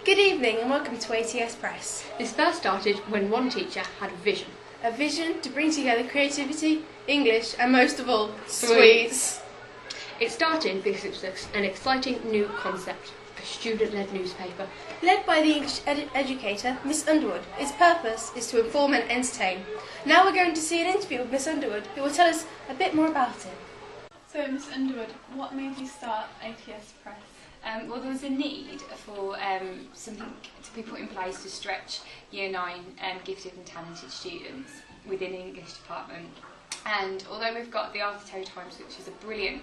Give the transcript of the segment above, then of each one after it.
Good evening and welcome to ATS Press. This first started when one teacher had a vision. A vision to bring together creativity, English and most of all, sweets. It started because it was an exciting new concept, a student-led newspaper. Led by the English educator, Miss Underwood, its purpose is to inform and entertain. Now we're going to see an interview with Miss Underwood, who will tell us a bit more about it. So, Miss Underwood, what made you start ATS Press? Well, there was a need for something to be put in place to stretch Year 9 gifted and talented students within the English department. And although we've got the Arthur Times, which is a brilliant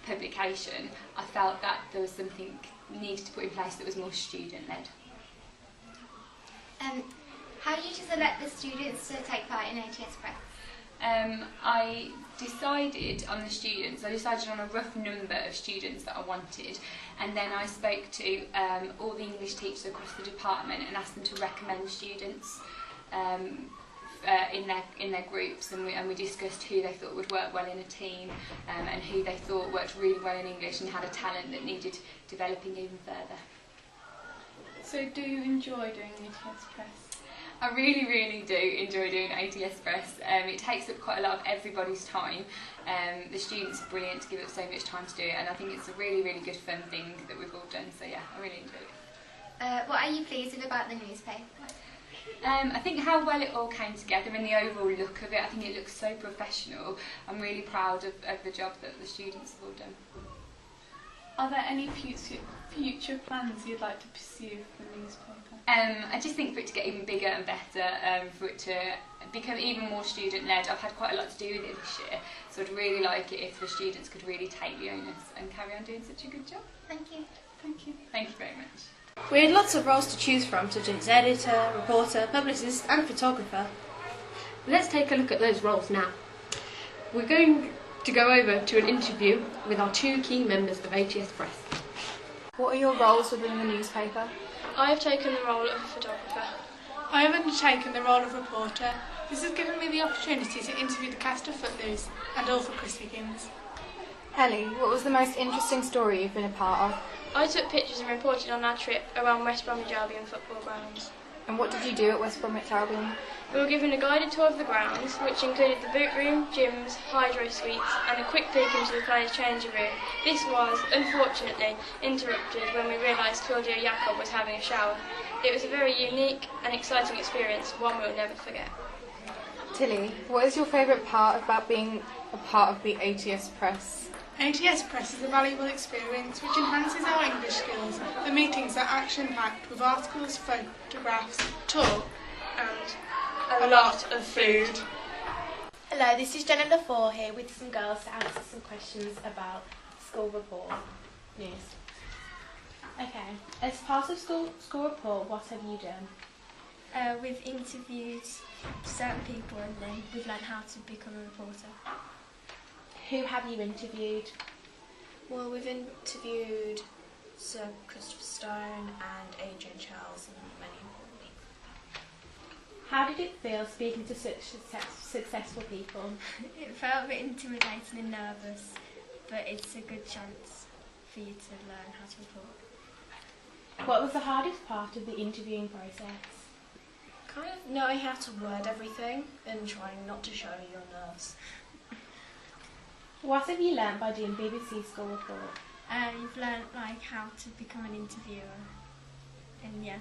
publication, I felt that there was something needed to put in place that was more student-led. How did you select the students to take part in ATS Press? I decided on a rough number of students that I wanted, and then I spoke to all the English teachers across the department and asked them to recommend students in their groups, and we discussed who they thought would work well in a team and who they thought worked really well in English and had a talent that needed developing even further. So do you enjoy doing ATS Press? I really, really do enjoy doing ATS Press. It takes up quite a lot of everybody's time. The students are brilliant to give up so much time to do it, and I think it's a really, really good fun thing that we've all done, so yeah, I really enjoy it. What are you pleased with about the newspaper? I think how well it all came together and the overall look of it. I think it looks so professional. I'm really proud of the job that the students have all done. Are there any future plans you'd like to pursue for the newspaper? I just think for it to get even bigger and better, for it to become even more student-led. I've had quite a lot to do with it this year, so I'd really like it if the students could really take the onus and carry on doing such a good job. Thank you. Thank you. Thank you very much. We had lots of roles to choose from, such as editor, reporter, publicist and photographer. Let's take a look at those roles now. We're going to go over to an interview with our two key members of ATS Press. What are your roles within the newspaper? I have taken the role of a photographer. I have undertaken the role of reporter. This has given me the opportunity to interview the cast of Footloose and all for Chris Higgins. Ellie, what was the most interesting story you've been a part of? I took pictures and reported on our trip around West Bromwich Albion football grounds. And what did you do at West Bromwich Albion? We were given a guided tour of the grounds, which included the boot room, gyms, hydro suites and a quick peek into the players' changing room. This was, unfortunately, interrupted when we realised Claudia Jacob was having a shower. It was a very unique and exciting experience, one we'll never forget. Tilly, what is your favourite part about being a part of the ATS Press? ATS Press is a valuable experience which enhances our English skills. The meetings are action-packed with articles, photographs, talk and a lot of food. Hello, this is Jenna Lafour here with some girls to answer some questions about school report news. Okay, as part of school report, what have you done? We've interviewed certain people and then we've learned how to become a reporter. Who have you interviewed? Well, we've interviewed Sir Christopher Stone and Adrian Charles and many important people. How did it feel speaking to such successful people? It felt a bit intimidating and nervous, but it's a good chance for you to learn how to report. What was the hardest part of the interviewing process? Kind of knowing how to word everything and trying not to show your nerves. What have you learnt by doing BBC School Report? You've learnt like how to become an interviewer and yeah,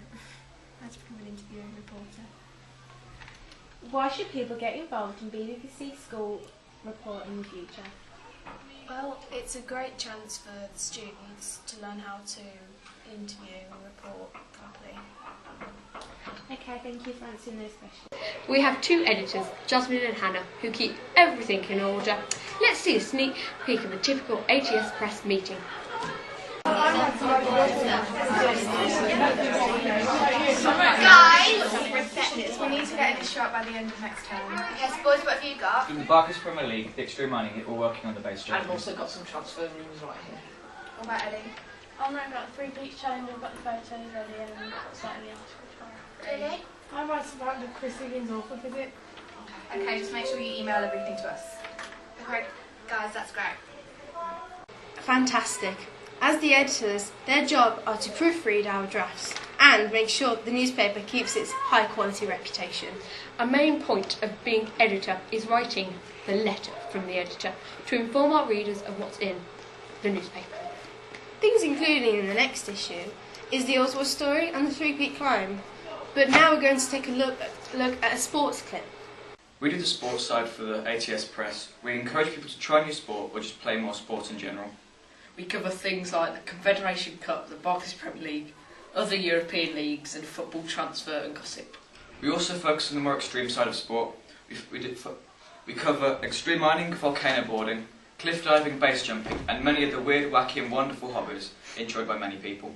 how to become an interviewer and reporter. Why should people get involved in BBC School Report in the future? Well, it's a great chance for the students to learn how to interview and report properly. Okay, thank you for answering those questions. We have two editors, Jasmine and Hannah, who keep everything in order. Let's see a sneak peek of a typical ATS Press meeting. Guys! We need to get this shot by the end of next term. Yes, boys, what have you got? In the Barclays Premier League, the extreme mining, we're working on the base job. I've also got some transfer rooms right here. What about Ellie? I'm writing about the 3 beach challenge, I've got the photos ready and I'm starting the article tomorrow. Really? I might about the Chris Higgins author visit. Okay, just make sure you email everything to us. Okay, guys, that's great. Fantastic. As the editors, their job are to proofread our drafts. and make sure the newspaper keeps its high quality reputation. A main point of being editor is writing the letter from the editor to inform our readers of what's in the newspaper. Things included in the next issue is the Oswald story and the three-peak climb. But now we're going to take a look at a sports clip. We do the sports side for the ATS Press. We encourage people to try new sport or just play more sports in general. We cover things like the Confederation Cup, the Barclays Premier League, other European leagues and football transfer and gossip. We also focus on the more extreme side of sport. We cover extreme mining, volcano boarding, cliff diving, base jumping and many of the weird, wacky and wonderful hobbies enjoyed by many people.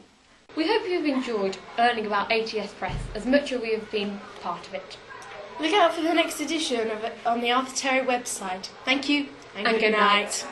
We hope you have enjoyed learning about ATS Press as much as we have been part of it. Look out for the next edition of it on the Arthur Terry website. Thank you and good night.